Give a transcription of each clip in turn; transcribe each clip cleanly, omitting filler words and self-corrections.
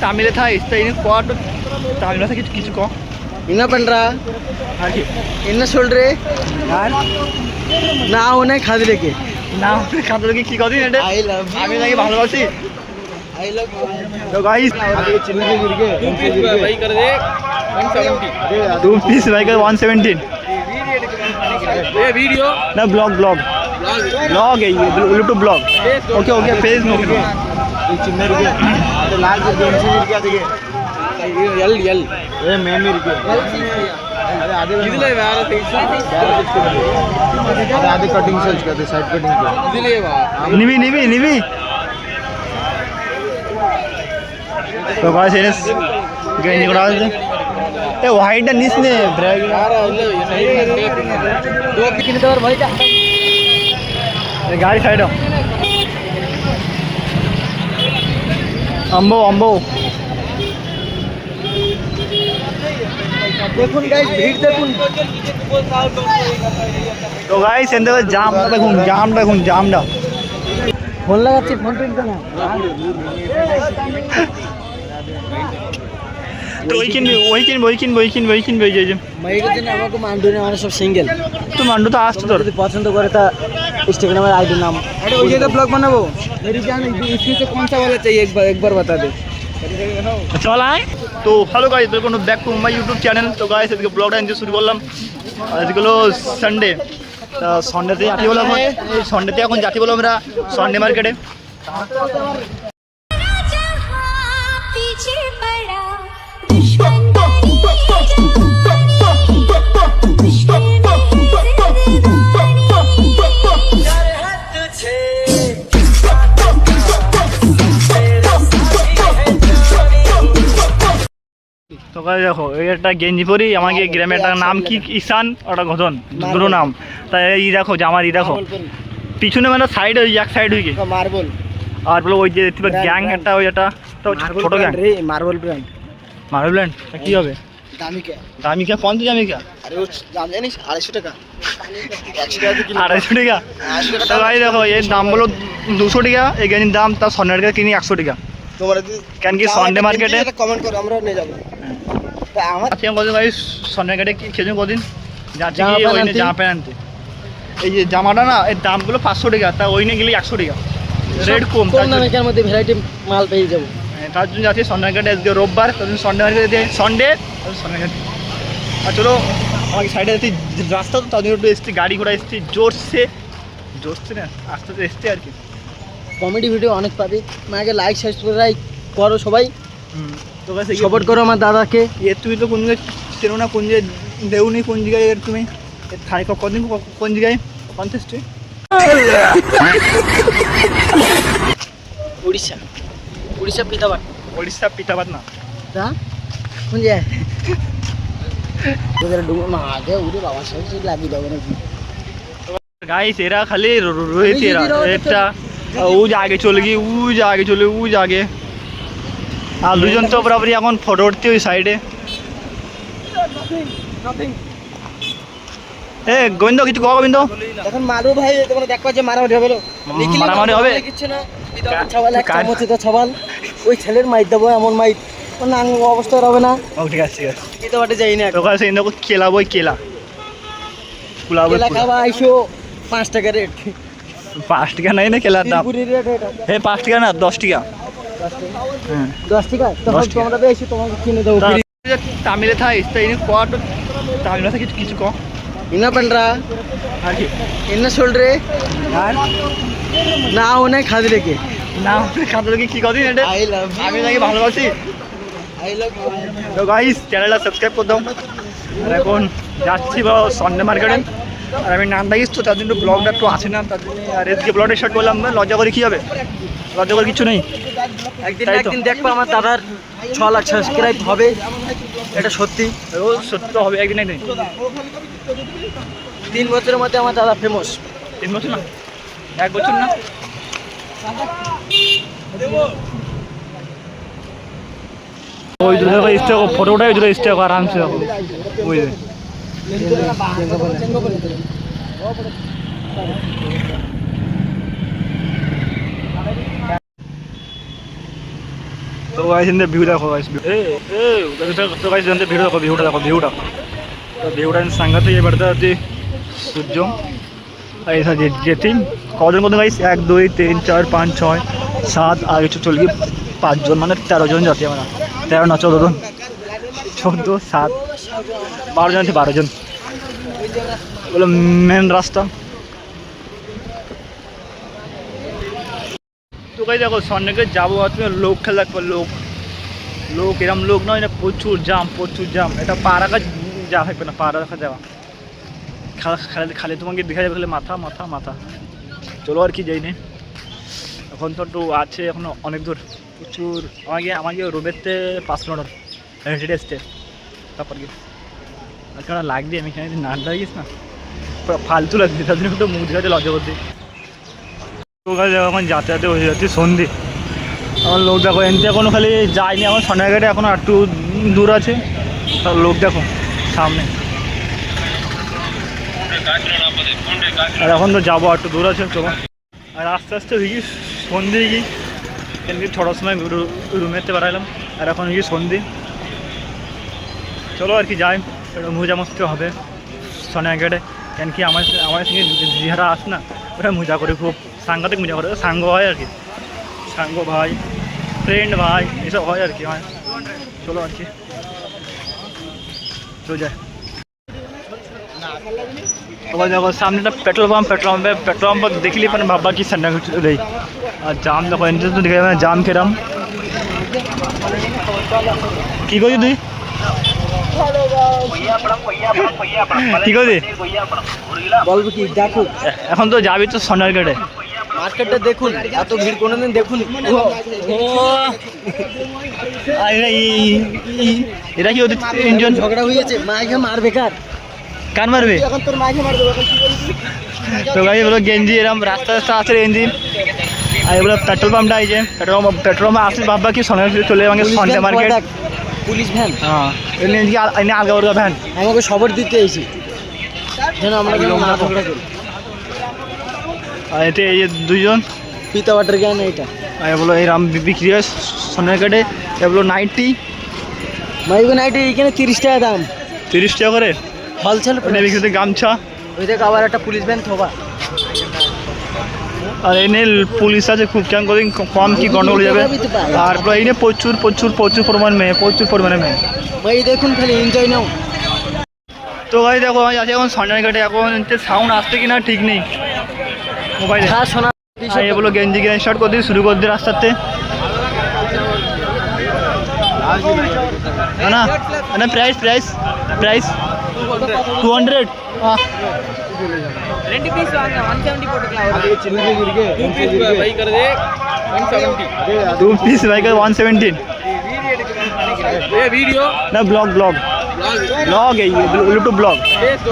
तमिल था इस तमिल था किसी को என்ன பண்றா என்ன சொல்றே না ওনে খাদি রেখে না খাদ্য কি কি কদিন এটা আই লাভ আমি নাকি ভালোবাসি आई लव तो गाइस आगे चिल्ली के गिर गए 2 पीस भाई कर दे 170 2 पीस भाई कर 117 ये वीडियो ना ब्लॉग है ये यूट्यूब ब्लॉग ओके ओके फेस नो ये चिन्ने गिर गए अरे लाल के गेम से गिर गया देखिए एल एल ये मैं गिर गए अरे आधे इधर வேற टेक्स्ट अरे आधे कटिंग सर्च करते साइड कटिंग पे इधर वा निवी तो गाइस ये गंजी करा दे ए वाइट निस ने ब्रेक यार ये सही दो कितने दर भाई का ये गाड़ी साइड अम्बो দেখুন गाइस ভিড় দেখুন তো গাইস এন্ড দেখুন জামটা ফোন লাগাচ্ছি ফোন টিপতে না তো ওই কিনবে এই যে মাইকের জন্য আমাকে মান্ডু ने আমরা সব সিঙ্গেল তো মান্ডু তো আসছে তোর যদি পছন্দ করে তা इंस्टाग्राम आईडी नाम अरे वही तो ब्लॉग बनाबो मेरी जान इसमें से कौन सा वाला चाहिए एक बार बता दे চল আয় তো hello guys welcome back to my YouTube channel তো গাইস আজকে ব্লগটা এনজয় শুরু করলাম আজকে হলো সানডে তা সানডেতে যাচ্ছি বলো এই সানডেতে এখন যাচ্ছি বলো আমরা সানডে মার্কেটে তো গাইস দেখো এই একটা গেঞ্জি পরি আমাকে গ্রামের একটা নাম কি ঈশান ওটা ঘটন দুটো নাম তাই এই দেখো জামার এই দেখো পিছনে মানে সাইড ওই এক সাইড হয়ে গেছে मार्बल আর বলো ওই যে গ্যাং একটা ওই একটা তো ছোট গ্যাং रे मार्बल ब्रांड কি হবে দামি কে কোন দামি কে अरे वो दाम জানিস 250 টাকা 100 টাকা কিলো 250 টাকা তো গাইস দেখো এর দাম বলো 200 টাকা এই গেঞ্জির দাম তার সন্ডে টাকা কিনি 100 টাকা তোমরা কেন কি সানডে মার্কেটে এটা কমেন্ট করো আমরা নিয়ে যাব তা আমার আজকে কদিন গাইস সানডে মার্কেটে কি খেজুন কদিন যাচ্ছে কি ওই না জামা প্যান্ট আনতে এই যে জামাটা না এর দামগুলো 500 টাকা তা ওই নিয়ে গেলে 100 টাকা রেট কম কোন দামের মধ্যে ভ্যারাইটি মাল পেয়ে যাব তার জন্য যাচ্ছি সানডে মার্কেটে আজকে রোববার তার জন্য সানডে মার্কেটে সানডে মার্কেট আর চলো আমাকে সাইডে যাচ্ছি রাস্তা তো তার জন্য একটু এসছি গাড়ি ঘোড়া এসছি জোরসে না আস্তে আস্তে এসছি আর কি কমেডি ভিডিও অনেক পাবে আমাকে লাইক সাবস্ক্রাইব করো সবাই তো গাইস সাপোর্ট করো আমার দাদাকে তুমি তো কোন জায়গায় চেনো না কোন জায়গায় দেউনি কোন জায়গায় তুমি থাই কদিন কোন জায়গায় কনটেস্টে উড়িষ্যা পিতাবাদ না তা কোন জায়গায় তোদের ডুবো না আগে উড়ে বাবা সাথে লাগিয়ে দাও নাকি गाइस एरा खाली रोहित एरा একটা ও আগে চলে গিয়ে ও আগে আর দুজন তো বরাবর এখন ফটো উঠতে ওই সাইডে এ গোবিন্দ কিছু কও গোবিন্দ এখন মারো ভাই তোমরা দেখবা যে মারামারি হবে মারামারি হবে কিছু না ছাওয়াল একটা মতে তো ছাওয়াল ওই ছেলের মাইর দেবো এমন মাইর না অবস্থা হবে না ও ঠিক আছে কি তো বাটে যাই না তো কাছে ইন্দো খেলাবো কেলা কেলা খাওয়া আইসো 5 টাকা রেট 5 টাকা নাই না কেলার দাম পুরি রেট এটা হে 5 টাকা না 10 টাকা 10 টাকা তখন তোমরা বেশি তোমাকে কিনে দেবো तमिल था इस तमिल था किसी को என்ன பண்றா என்ன சொல்றே না ওনে খাদি রেখে না খাদ্য কি কদিন এটা আই লাভ আমি নাকি ভালোবাসি আই লাভ তো গাইস চ্যানেলটা সাবস্ক্রাইব করে দাও আর এখন যাচ্ছি সানডে মার্কেটে আর আমি নাম দেখিস তো তার জন্য ব্লগটা একটু আসে না তার জন্য আর আজকে ব্লগটা স্টার্ট করলাম না লজ্জা করে কী হবে লজ্জা করে কিছু নেই একদিন দেখবো আমার দাদার 6 লাখ সাবস্ক্রাইব হবে এটা সত্যি ও সত্যি তো হবে একদিন 3 বছরের মধ্যে আমার দাদা ফেমাস 3 বছর না 1 বছর না ওই দুটো স্টে ফটোটাই দুটো স্টে আরামসে ওই তো গাইস ইন ভিউ দেখো গাইস তো গাইস ইন ভিউ দেখো ভিউটা তো ভিউটা সাংঘাতে ये बढ़ता है সূর্য ऐसा যেতে কজন গাইস 1 2 3 4 5 6 7 আগে চল গিয়ে 5 জন মানে 13 জন যাচ্ছি আমরা 13 না 14 জন 14 7 12 জন আছে 12 জন বলো মেন রাস্তা তো গাইস দেখো সন্ধ্যে যাবো আজকে লোক খেলা লাগবে লোক এরম লোক নয় না প্রচুর জাম এটা পা রাখা যাওয়া থাকবে না পা রাখা যাওয়া খালি তোমাকে দেখা যাবে খালি মাথা চলো আর কি যাই না এখন তো একটু আছে এখনো অনেক দূর প্রচুর আমাকে রুমেতে 5 মিনিট হেঁটে আসতে তারপর কি আর কেন লাগবে আমি এখানে নাচ লাগিস না ফালতু লাগছে তার জন্য একটু মুখ দেখাতে লজ্জা করতে তো এখন যাতায়াতে হয়ে যাচ্ছে সন্ধে আমার লোক দেখো এনতে এখনো খালি যায়নি আমার সোনারঘাটে এখনো একটু দূর আছে তার লোক দেখো সামনে আর এখন তো যাবো একটু দূর আছে চলো আর আস্তে আস্তে হয়ে গিয়ে সন্ধে গিয়ে এমনি ছটার সময় রুমেতে বেড়ালাম আর এখন হয়ে গিয়ে সন্ধে চলো আর কি যাই একটু মজা মস্তি হবে সোনারঘাটে কেন কি আমার সঙ্গে যারা আস না ওরা মজা করে খুব সাংঘাতিক মজা করে সাঙ্গ হয় আর কি সাঙ্গ ভাই ফ্রেন্ড ভাই এসব হয় আর কি হয় চলো আর কি চলে যায় আবার দেখো সামনে একটা পেট্রোল পাম্প দেখলি মানে ভাববা কি সান্ডা দেয় আর জাম দেখো এনতে তো দেখে যাবে জাম কেরাম কি করছি তুই কি করছি বলবো কি দেখো এখন তো যাবি তো সোনারঘাটে মার্কেটটা দেখুন এত ভিড় কোনোদিন দেখুন এরা কি ওদের তিনজন ঝগড়া হয়েছে মাইকে মারবে কান মারবে এখন তোর মাইকে মারবে এখন কি করবি তো গাড়ি বলো গেঞ্জি এরম রাস্তা আছে গেঞ্জি আর এগুলো পেট্রোল পাম্পটা আইছে পেট্রোল পাম্প আসলে ভাববা কি সোনারঘাটে চলে যাবে সন্ধ্যা মার্কেট পুলিশ ভ্যান হ্যাঁ এনে আলগা বর্গা ভ্যান আমাকে খবর দিতে এসেছি যেন আমরা না ঝগড়া করি আর এতে এই যে দুইজন পিতা ওয়াটার জ্ঞান এইটা আর বলো এই রাম বিক্রি হয় সোনারঘাটে এগুলো 90 মাইগো নাইটে এখানে 30 টাকা দাম 30 টাকা করে হলসেল এনে বিক্রিতে গামছা ওই দেখ আবার একটা পুলিশ ভ্যান থোবা আর এনে পুলিশ আছে খুব কেমন করে কম কি গন্ডগোল যাবে তারপর এনে প্রচুর পরিমাণে মেয়ে ভাই দেখুন খালি এনজয় নাও তো ভাই দেখো আমি আছি এখন সোনারঘাটে এখন সাউন্ড আসছে কিনা ঠিক নেই মোবাইলে হ্যাঁ শোনা এগুলো গেঞ্জি স্টার্ট করে দিয়ে শুরু করে দিয়ে রাস্তাতে না না প্রাইস 200 ரெண்டு பீஸ் வாங்க 170 போட்டுக்கலாம் அது சின்னது இருக்கு 2 பீஸ் பை करदे 170 2 पीस भाई का 117 வீடியோ எடுக்கணும்னு நினைக்கிறேன் ये वीडियो ना ब्लॉग है ये यूट्यूब ब्लॉग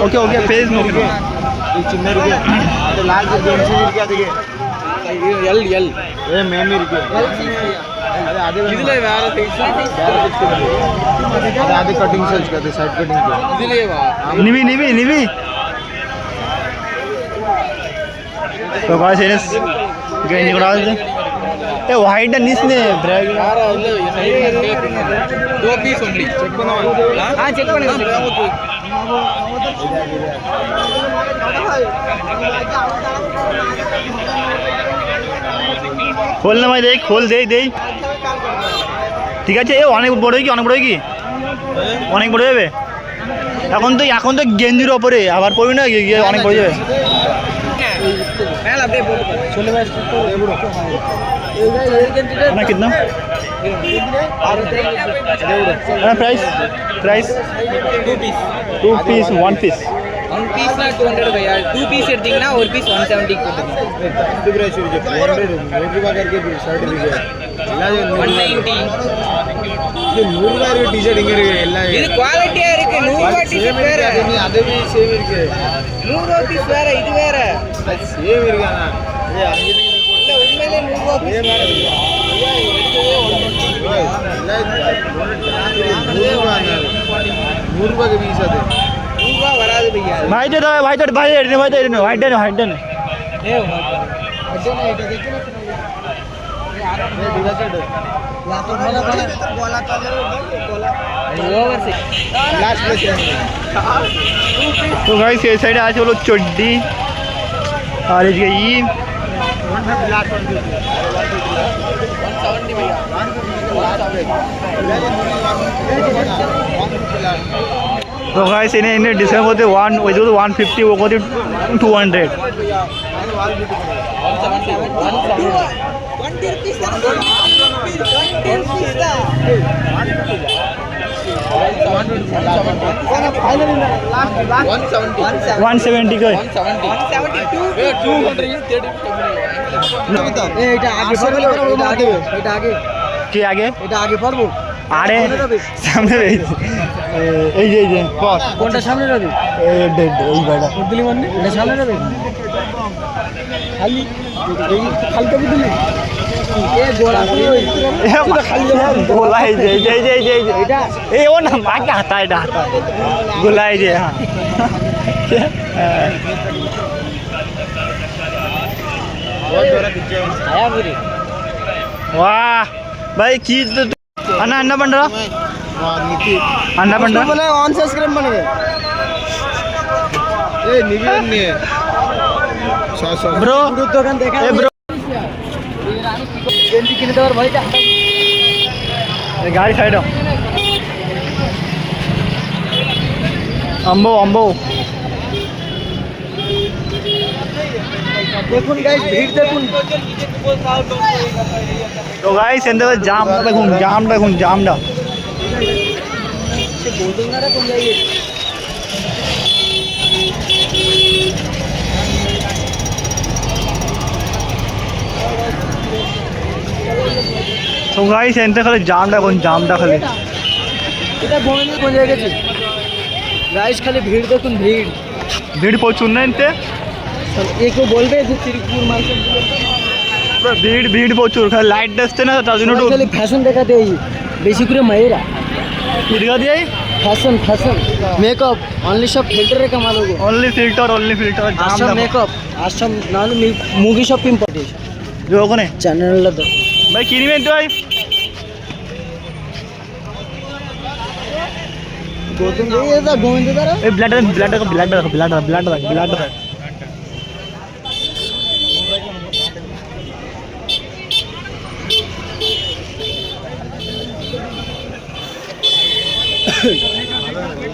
ओके पेज नो ये चिन्ह இருக்கு அது லார்ஜ் ஜென்சி இருக்கு அதுக்கு எல் ஏ மேம் இருக்கு அது இதுல வேற சைஸ் அது கட்டிங் சைஸ் அது சைடு கட்டிங் இதுலயே வா निवी तो गाइस ये गंजी उड़ा दे ए वाइट निस ने ब्रैग யாரா இல்ல दो पीस ओनली செக் பண்ணுவாங்க செக் பண்ணுங்க खोल ना भाई देख खोल दे ঠিক আছে এ অনেক বড় কি অনেক বড় হবে এখন তো গেঞ্জির উপরে আবার পড়বি না অনেক বড় যাবে மேல அப்படியே போட்டு சொல்லு भाई ना कितना ना price 2 piece 1 piece one piece ना 200 भैया 2 पीस எடுத்தீங்கன்னா ஒரு பீஸ் 170 போட்டுங்க இது பிரைஸ் இருக்கு 200 100 ரூபாய் करके शर्ट இருக்கு எல்லாமே 190 இது 100 ரூபாய் இருக்கு டி-ஷர்ட் இங்க இருக்கு எல்லாம் இது குவாலிட்டியா இருக்கு 100 ரூபாய் டி-ஷர்ட் வேற அதுவே சேம் இருக்கு 100 ரூபாய் பீஸ் வேற இது வேற அது சேம் இருக்கானா இது அங்க நீங்க போடல உண்மையிலே 100 ரூபாய் பீஸ் வேற ஐயா எடுத்ததே 100 ரூபாய் के पीस அது 100 ரூபாய் வராது भैया भाई दे वाइट दे ए हड्डे ना এটা দেখো না তো গাইস এই সাইডে আছে হলো চড্ডি আর এদিকে तो गाइस इन्हें डिस्काउंट होते 1 वही तो 150 वो होते 200 170 का কি আগে এটা আগে পড়বো আরে সামনে রয়েছে এই যে পথ কোনটা সামনে রবি এই ডেড এই বাইটা দিলি মানে এটা সামনে রবি খালি এই খালটা বুঝলি এ গোলা গোলা এই যে এটা এই ও না মাকে হাতা এটা হাতা গোলা এই যে হ্যাঁ आया पूरी वाह भाई की तो अन्ना अन्ना बन रहा अन्ना बन रहा बोले ऑन सब्सक्राइब बन गए ए निवियन ने ब्रो दुकान देखा ए ब्रो गेंदी किने देवर भाई जा गाड़ी साइड अम्बो अम्बो দেখুন গাইস ভিড় দেখুন তো গাইস এন্ড জাম দেখুন জামটা সে গোলডাঙ্গাটা কোন জায়গায় তো গাইস এন্ড খালি জামটা খালি এটা গোলডাঙ্গা কোন জায়গায় আছে গাইস খালি ভিড় দেখুন ভিড় প্রচুর না এতে একো বলবে যে তিরুপুর মার্কেট ভিড় প্রচুর খালি লাইট দেখতে না তার জন্য খালি ফ্যাশন দেখাতে এই বেশি করে মায়েরা দিঘা দিয়ে ফ্যাশন মেকআপ অনলি সব ফিল্টারে কামাল হবে only filter Assam makeup Assam নাহলে মুভি সব ইম্পর্টেন্ট যে ওখানে চ্যানেলটা তো ভাই কি নিবেন তো ভাই গোবিন্দ দাঁড়া এই ব্লাড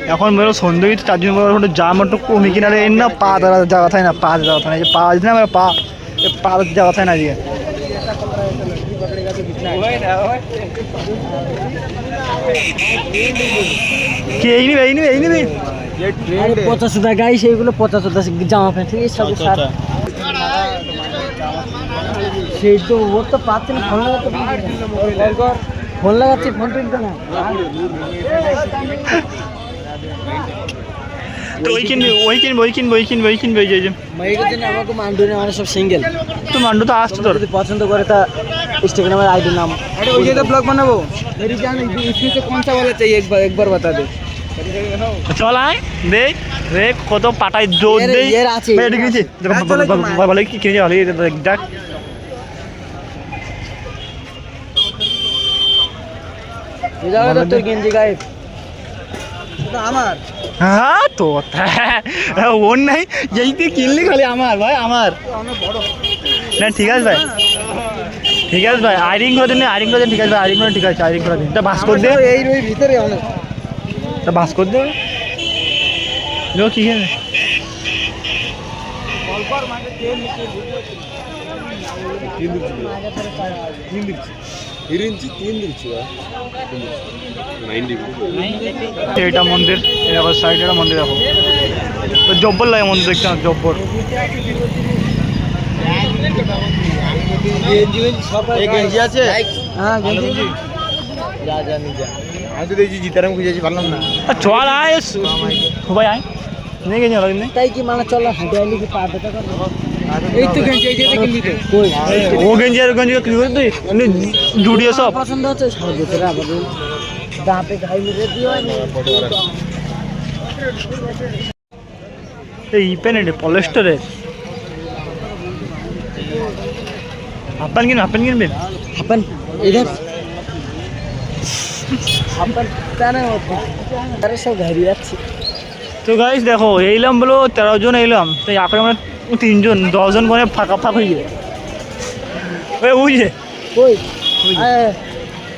এখন মেরো সন্ধ্যে তার জন্য জাম একটু কমে কিনারে এর না পা ধরা জায়গা থাকে না যে পা দিতে না পা জায়গা থাকে না দিয়ে কি এই নিবি 50 টাকা গাই সেইগুলো 50 জামা প্যান্ট এই সব সাত সেই তো ও তো পাচ্ছে না ফোন লাগাচ্ছি ফোন তুলতে না তো ওই কিনবি ওই যে মাইকের জন্য আমাকে মান্ডু নেই আমরা সব সিঙ্গেল তো মান্ডু তো আসতো তোর যদি পছন্দ করে তা इंस्टाग्राम आईडी नाम अरे वो तो ब्लॉग बनाबो मेरी जान इसमें से कौन सा वाला चाहिए एक बार बता दे চল আয় দেখ কত পাটায় জোর দেই এটা কিনছি ভালো কি কিনে ভালো দেখ इधर तो गेंजी गाइस तो আমার হ্যাঁ তো ওর নাই এইতে কিনলি খালি আমার ভাই আমার না ঠিক আছে ভাই আইরিং করে দিন ঠিক আছে ভাই আইরিং করে দিন তা বাস করে দে এই রই ভিতরে অনেক তা বাস করে দে লো কি है এটা মন্দির এরকম সাইডে একটা মন্দির দেখো জব্বর লাগে মন্দির দেখতে না জব্বর গেঞ্জি আছে হ্যাঁ গেঞ্জি যা নিজে আমি তো দেখছি জিতারাম খুঁজেছি পারলাম না চল আয় সবাই আয় নিয়ে গেছি ভালো নেই তাই কি মানে চল হাঁটে আইলি কি পা ব্যথা করবে এই তো গেঞ্জি এই যে কিনবি তো কই ও গেঞ্জি আর গেঞ্জি কি করে তুই এমনি জুডিও সব পছন্দ হচ্ছে সব ভিতরে আবার দাঁতে ঘাই মেরে দিও এই পেনেটে পলিস্টারের হাফ প্যান্ট কিনবেন अपन इधर अपन जाना अरे सब घर যাচ্ছে। তো গাইস দেখো এইলাম বলো 13 জন এলাম, তো এখন আমরা 3 জন 10 জন করে ফাঁকা ফাঁকা হয়ে যায়। ওই বুঝে কই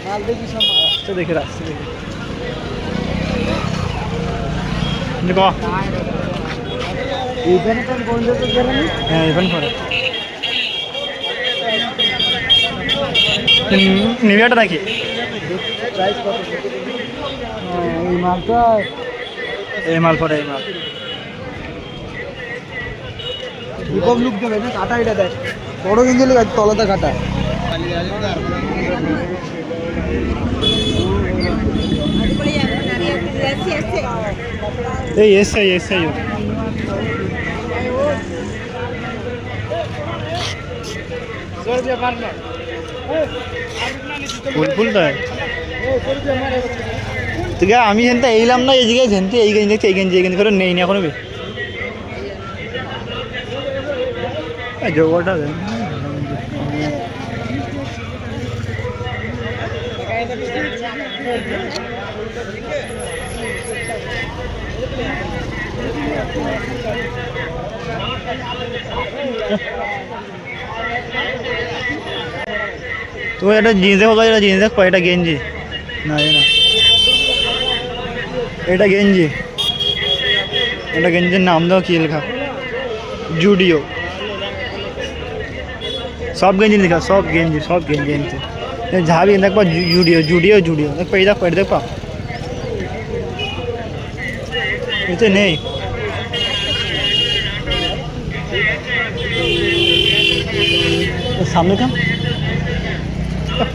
মাল দেখি সব তো দেখে রাখছি দেখো এইখানে কোন কোন জায়গা করে নি হ্যাঁ ইভেন করে নিবিয়াটা নাকি প্রাইস কত? এই মালটা এই মাল পরে এই মাল কম লুক দেবে না, কাটা এটা দেখ বড় গেঞ্জি লাগে তলাতে কাটা। এই এসে এসে ফুল ফুলটা ঠিক আছে। আমি হেনতে এইলাম না এই জায়গায় হেনতে এই গেঞ্জি দেখছি এই গেঞ্জি করে নেই না এখনো জোগাড়টা দেন তো এটা জিন্স দেখো, এটা জিন্স দেখো, এটা গেঞ্জি না না এটা গেঞ্জি, এটা গেঞ্জির নাম দাও কি লেখা, জুডিও। সব গেঞ্জি লেখা, সব গেঞ্জি এনতে ঝাবি দেখবা জুডিও জুডিও জুডিও দেখো এই দেখো এটা দেখবা এতে নেই। সামনে কাম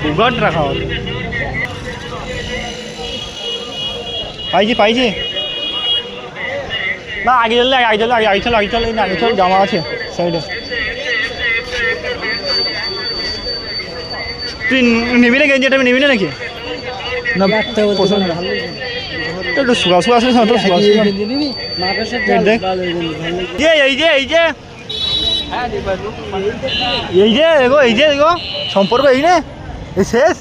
ফুগাট রাখা হবে পাইছি না আগে চল জামা আছে সাইডে। তুই নিবি না গেঞ্জি, এটা নিবি না নাকি? না পছন্দ না একটু শুকা আসবে দেখ এই যে সম্পর্ক এই না এই শেষ।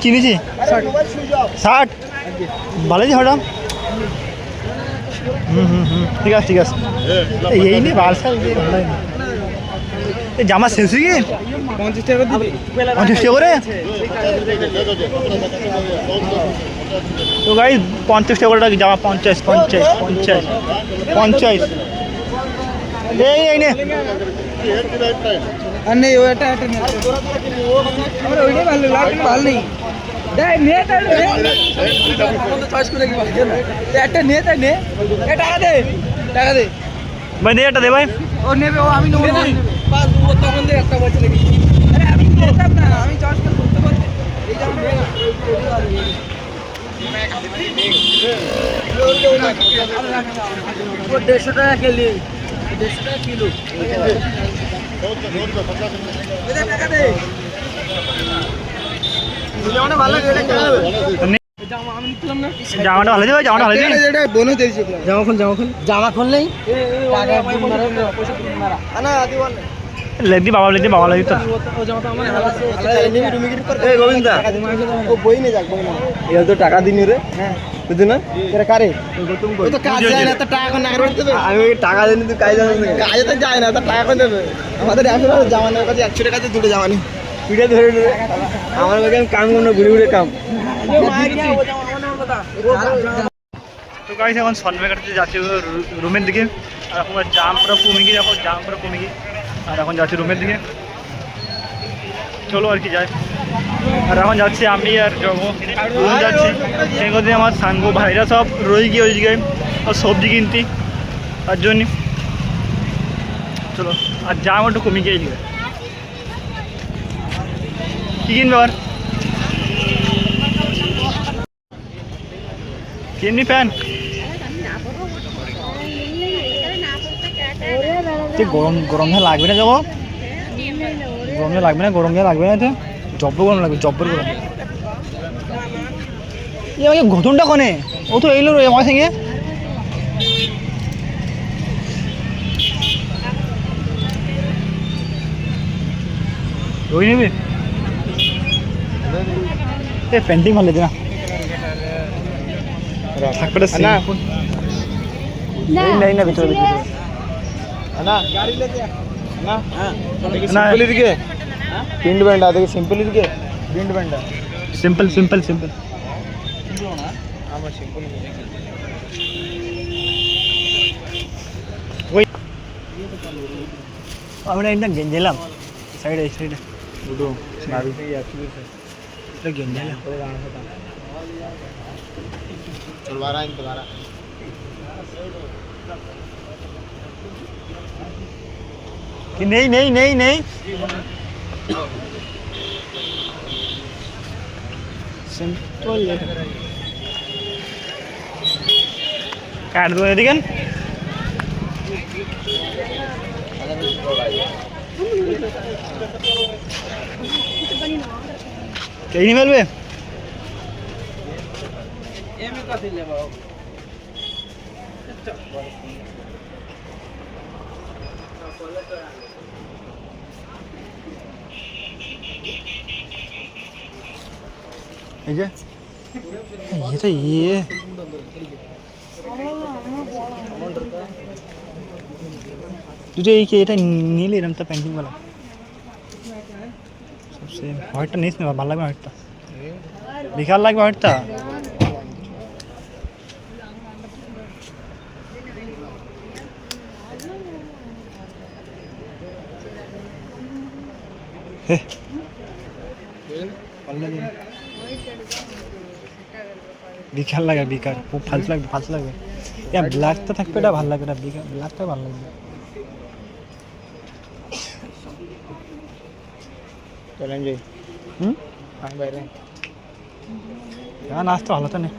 কিনেছি 60 ভালোই হঠাৎ ঠিক আছে এই নিয়ে বালসা এই জামা শেষ হয়ে গিয়ে 50 টাকা দিবি 50 টাকা করে। তো গাই 50 টাকা করে জামা 50 এই নে আর নেই ওটা একটা নে আমরা ওইটাই ভালো লাগে, ভালো নেই দেখ নে তাই নে বন্ধ চয়েস করে কি ভালো একটা নে তাই নে এ টাকা দে ভাই দে এটা দে ভাই। ও নেবে ও আমি নেব না পাঁচ ও তখন দে একটা বলছে নাকি আরে আমি নিতাম না, আমি চয়েস করে করতে পারতে এই যে আমি वो 150 টাকা কেজি 150 টাকা কিলো টাকা দে জামাটা ভালো লাগে এটা কেন জামা আমি নিলাম না জামাটা ভালো দিবে, জামাটা ভালো দিবে এটা বোনও দিয়েছে জামা খুল নেই টাকা পয়সা মারা না আদি বল লেদি বাবা লাগি তো ও জামাটা আমার ভালো আছে নিবি রুমি গিট কর এই গোবিন্দা ও বই নে যাক বই না এর তো টাকা দিনি রে হ্যাঁ বুঝছ না এরা কারে গৌতম কই তো কাজ যায় না তো টাকা কোন না করে দেবে আমি টাকা দেনি তুই কাজ জানিস না কাজে তো যায় না তো টাকা কোন দেবে আমাদের আসলে জামানের কাছে 100 টাকা দিয়ে দুটো জামা নি পিড়ে ধরে নেবে আমার কাছে কাম করনো ঘুরে কাম। তো গাইস এখন সনবেঘাটে যাচ্ছি রুমের দিকে, আর এখন জাম পুরো কমে গিয়ে আর এখন যাচ্ছি রুমের দিকে। চলো আর কি যাই। আর এখন যাচ্ছি আমি আর জগো রুম যাচ্ছি, সেগুলো আমার সাঙ্গ ভাইরা সব রয়ে গিয়ে ওই জায়গায় আর সবজি কিনতি তার জন্য। চলো আর জাম একটু কমে গিয়ে কী কিনবে আর কেমনি ফ্যান গরম গরম লাগবে না যাবো গরম লাগবে না লাগবে না জব্বর গরম লাগবে জব্বর গরম আমাকে ঘটনটা কনে ও তো এইলো রে আমার সঙ্গে ওই নেবে পেন্টিং ভালো লাগে না থাকবে না नहीं ना ভিতরে ना गाड़ी लेके ना हां सिंपल ಇದಕ್ಕೆ ಪಿಂಡ್ ಬೆಂಡ ಅದಕ್ಕೆ ಸಿಂಪಲ್ ಇದಕ್ಕೆ ಪಿಂಡ್ ಬೆಂಡ सिंपल सिंपल सिंपल आमा सिंपल ওই আমরা এটা গেঞ্জেলাম সাইডে সাইডে বুডো নাবি এটা গেঞ্জেলাম चलवारा इन दोबारा कि नहीं नहीं नहीं नहीं सिंपल काट दो एदिके कहीं नहीं मिलबे एमे कथि लेबो ये तो ये तुझे ये এটা নীল এরকমটা পেন্টিং वाला सबसे হোয়াইটটা নিস না ভালো লাগবে হোয়াইটটা বিকাল লাগবে হোয়াইটটা হে বিকাল লাগে বিকাল খুব ফালতু লাগবে ইয়া ব্ল্যাকটা থাকবে এটা ভালো লাগবে না বিকাল ব্ল্যাকটা ভালো লাগবে चलें जी हां बैठे यार नाश्ता भालो तो नहीं